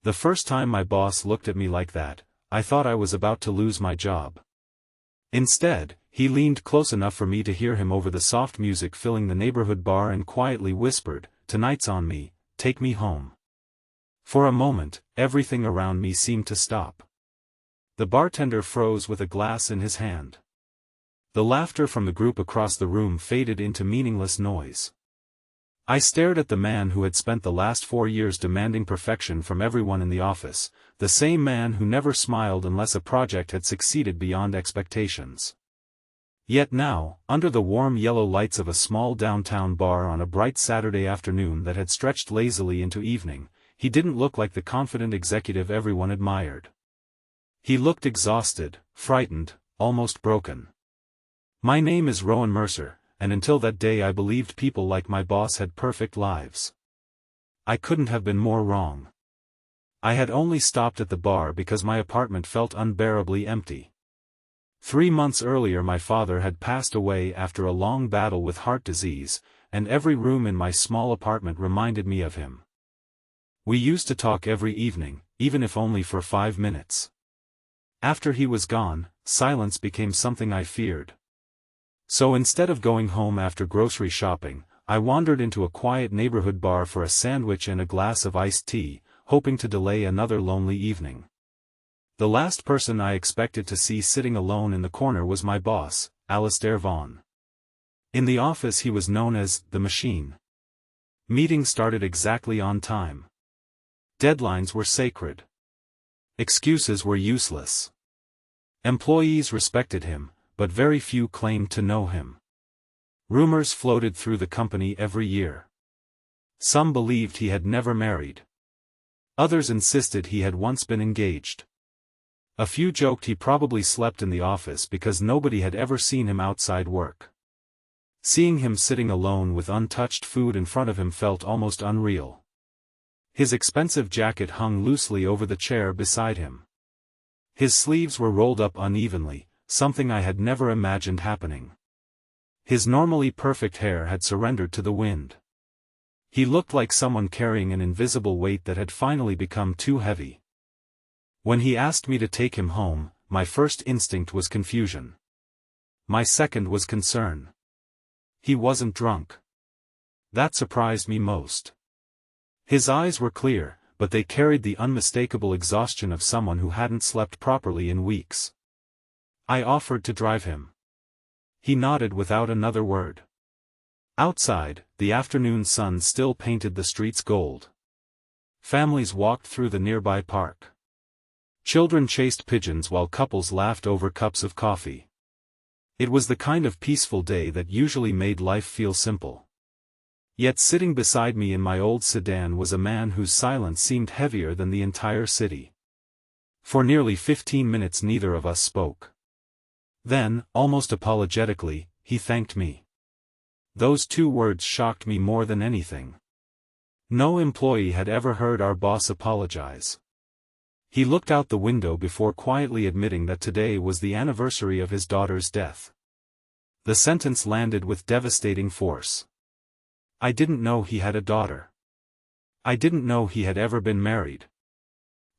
The first time my boss looked at me like that, I thought I was about to lose my job. Instead, he leaned close enough for me to hear him over the soft music filling the neighborhood bar and quietly whispered, "Tonight's on me, take me home." For a moment, everything around me seemed to stop. The bartender froze with a glass in his hand. The laughter from the group across the room faded into meaningless noise. I stared at the man who had spent the last 4 years demanding perfection from everyone in the office, the same man who never smiled unless a project had succeeded beyond expectations. Yet now, under the warm yellow lights of a small downtown bar on a bright Saturday afternoon that had stretched lazily into evening, he didn't look like the confident executive everyone admired. He looked exhausted, frightened, almost broken. My name is Rowan Mercer, and until that day I believed people like my boss had perfect lives. I couldn't have been more wrong. I had only stopped at the bar because my apartment felt unbearably empty. 3 months earlier my father had passed away after a long battle with heart disease, and every room in my small apartment reminded me of him. We used to talk every evening, even if only for 5 minutes. After he was gone, silence became something I feared. So instead of going home after grocery shopping, I wandered into a quiet neighborhood bar for a sandwich and a glass of iced tea, hoping to delay another lonely evening. The last person I expected to see sitting alone in the corner was my boss, Alistair Vaughan. In the office he was known as the Machine. Meetings started exactly on time. Deadlines were sacred. Excuses were useless. Employees respected him, but very few claimed to know him. Rumors floated through the company every year. Some believed he had never married. Others insisted he had once been engaged. A few joked he probably slept in the office because nobody had ever seen him outside work. Seeing him sitting alone with untouched food in front of him felt almost unreal. His expensive jacket hung loosely over the chair beside him. His sleeves were rolled up unevenly, something I had never imagined happening. His normally perfect hair had surrendered to the wind. He looked like someone carrying an invisible weight that had finally become too heavy. When he asked me to take him home, my first instinct was confusion. My second was concern. He wasn't drunk. That surprised me most. His eyes were clear, but they carried the unmistakable exhaustion of someone who hadn't slept properly in weeks. I offered to drive him. He nodded without another word. Outside, the afternoon sun still painted the streets gold. Families walked through the nearby park. Children chased pigeons while couples laughed over cups of coffee. It was the kind of peaceful day that usually made life feel simple. Yet sitting beside me in my old sedan was a man whose silence seemed heavier than the entire city. For nearly 15 minutes neither of us spoke. Then, almost apologetically, he thanked me. Those 2 words shocked me more than anything. No employee had ever heard our boss apologize. He looked out the window before quietly admitting that today was the anniversary of his daughter's death. The sentence landed with devastating force. I didn't know he had a daughter. I didn't know he had ever been married.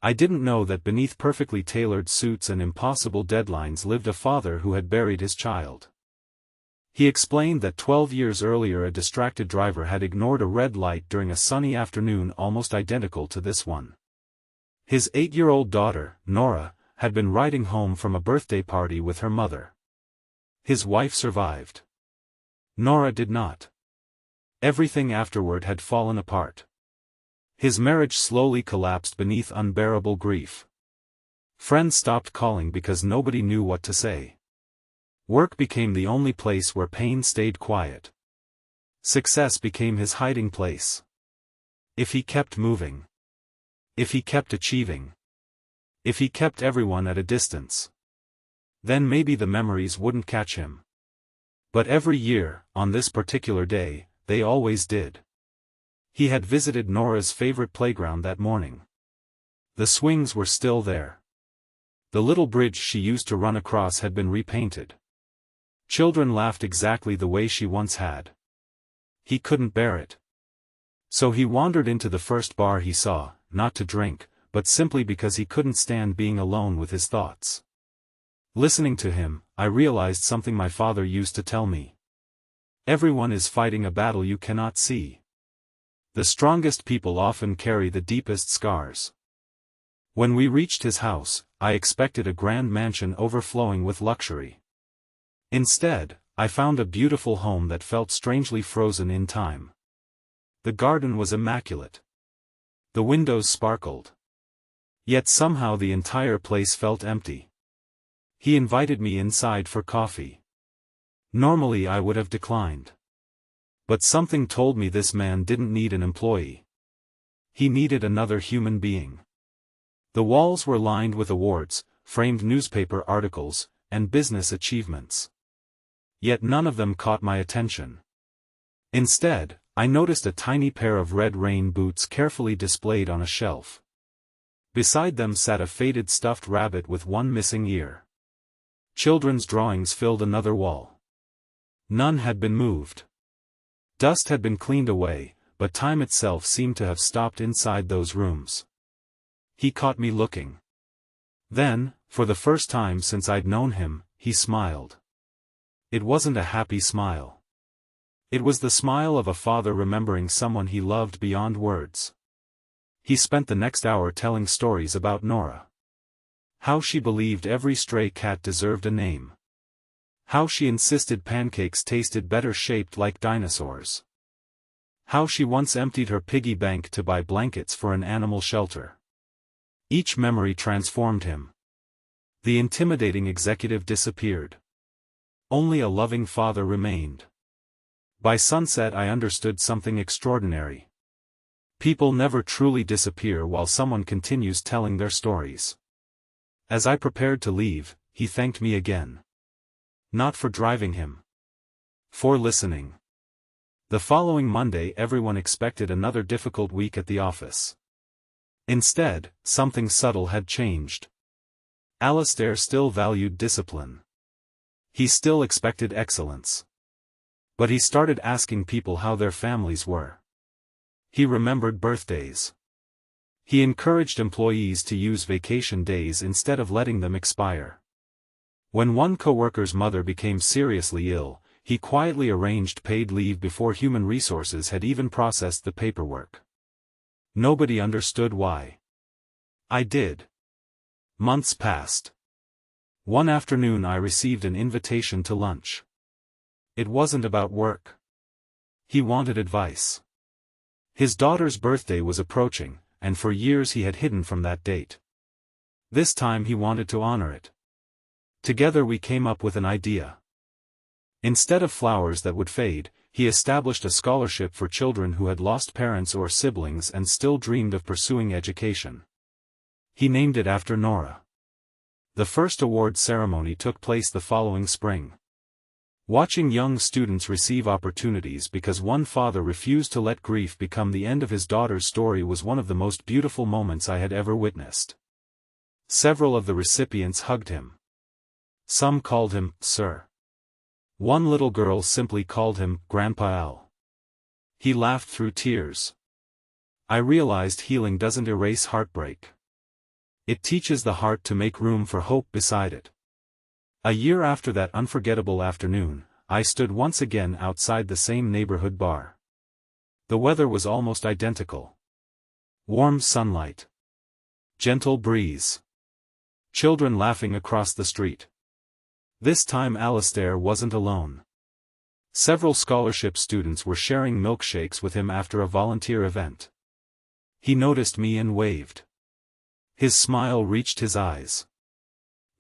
I didn't know that beneath perfectly tailored suits and impossible deadlines lived a father who had buried his child. He explained that 12 years earlier a distracted driver had ignored a red light during a sunny afternoon almost identical to this one. His 8-year-old daughter, Nora, had been riding home from a birthday party with her mother. His wife survived. Nora did not. Everything afterward had fallen apart. His marriage slowly collapsed beneath unbearable grief. Friends stopped calling because nobody knew what to say. Work became the only place where pain stayed quiet. Success became his hiding place. If he kept moving. If he kept achieving. If he kept everyone at a distance. Then maybe the memories wouldn't catch him. But every year, on this particular day, they always did. He had visited Nora's favorite playground that morning. The swings were still there. The little bridge she used to run across had been repainted. Children laughed exactly the way she once had. He couldn't bear it. So he wandered into the first bar he saw, not to drink, but simply because he couldn't stand being alone with his thoughts. Listening to him, I realized something my father used to tell me. Everyone is fighting a battle you cannot see. The strongest people often carry the deepest scars. When we reached his house, I expected a grand mansion overflowing with luxury. Instead, I found a beautiful home that felt strangely frozen in time. The garden was immaculate. The windows sparkled. Yet somehow the entire place felt empty. He invited me inside for coffee. Normally I would have declined. But something told me this man didn't need an employee. He needed another human being. The walls were lined with awards, framed newspaper articles, and business achievements. Yet none of them caught my attention. Instead, I noticed a tiny pair of red rain boots carefully displayed on a shelf. Beside them sat a faded stuffed rabbit with one missing ear. Children's drawings filled another wall. None had been moved. Dust had been cleaned away, but time itself seemed to have stopped inside those rooms. He caught me looking. Then, for the first time since I'd known him, he smiled. It wasn't a happy smile. It was the smile of a father remembering someone he loved beyond words. He spent the next hour telling stories about Nora. How she believed every stray cat deserved a name. How she insisted pancakes tasted better shaped like dinosaurs. How she once emptied her piggy bank to buy blankets for an animal shelter. Each memory transformed him. The intimidating executive disappeared. Only a loving father remained. By sunset I understood something extraordinary. People never truly disappear while someone continues telling their stories. As I prepared to leave, he thanked me again. Not for driving him. For listening. The following Monday everyone expected another difficult week at the office. Instead, something subtle had changed. Alistair still valued discipline. He still expected excellence. But he started asking people how their families were. He remembered birthdays. He encouraged employees to use vacation days instead of letting them expire. When one coworker's mother became seriously ill, he quietly arranged paid leave before human resources had even processed the paperwork. Nobody understood why. I did. Months passed. One afternoon I received an invitation to lunch. It wasn't about work. He wanted advice. His daughter's birthday was approaching, and for years he had hidden from that date. This time he wanted to honor it. Together we came up with an idea. Instead of flowers that would fade, he established a scholarship for children who had lost parents or siblings and still dreamed of pursuing education. He named it after Nora. The first award ceremony took place the following spring. Watching young students receive opportunities because one father refused to let grief become the end of his daughter's story was one of the most beautiful moments I had ever witnessed. Several of the recipients hugged him. Some called him, Sir. One little girl simply called him, Grandpa Al. He laughed through tears. I realized healing doesn't erase heartbreak. It teaches the heart to make room for hope beside it. A year after that unforgettable afternoon, I stood once again outside the same neighborhood bar. The weather was almost identical. Warm sunlight. Gentle breeze. Children laughing across the street. This time Alistair wasn't alone. Several scholarship students were sharing milkshakes with him after a volunteer event. He noticed me and waved. His smile reached his eyes.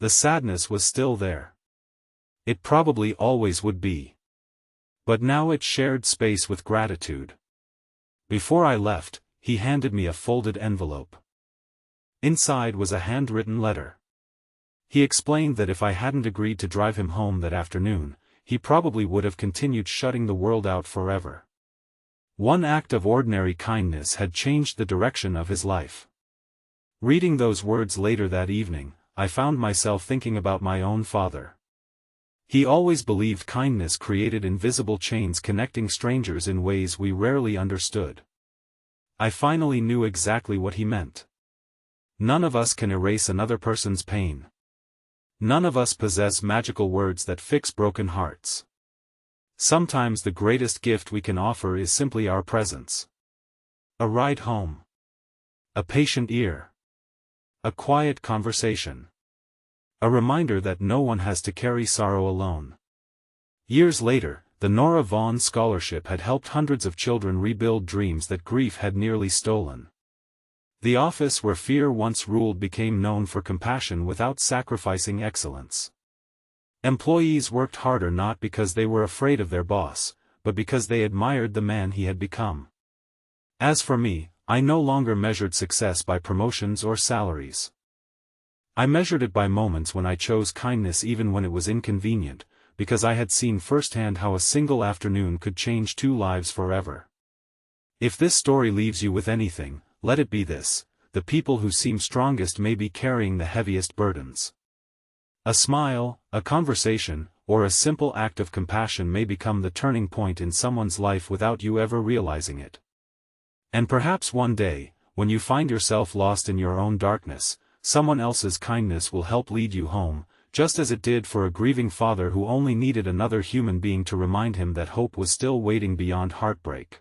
The sadness was still there. It probably always would be. But now it shared space with gratitude. Before I left, he handed me a folded envelope. Inside was a handwritten letter. He explained that if I hadn't agreed to drive him home that afternoon, he probably would have continued shutting the world out forever. One act of ordinary kindness had changed the direction of his life. Reading those words later that evening, I found myself thinking about my own father. He always believed kindness created invisible chains connecting strangers in ways we rarely understood. I finally knew exactly what he meant. None of us can erase another person's pain. None of us possess magical words that fix broken hearts. Sometimes the greatest gift we can offer is simply our presence. A ride home. A patient ear. A quiet conversation. A reminder that no one has to carry sorrow alone. Years later, the Nora Vaughan Scholarship had helped hundreds of children rebuild dreams that grief had nearly stolen. The office where fear once ruled became known for compassion without sacrificing excellence. Employees worked harder not because they were afraid of their boss, but because they admired the man he had become. As for me, I no longer measured success by promotions or salaries. I measured it by moments when I chose kindness even when it was inconvenient, because I had seen firsthand how a single afternoon could change two lives forever. If this story leaves you with anything, let it be this: the people who seem strongest may be carrying the heaviest burdens. A smile, a conversation, or a simple act of compassion may become the turning point in someone's life without you ever realizing it. And perhaps one day, when you find yourself lost in your own darkness, someone else's kindness will help lead you home, just as it did for a grieving father who only needed another human being to remind him that hope was still waiting beyond heartbreak.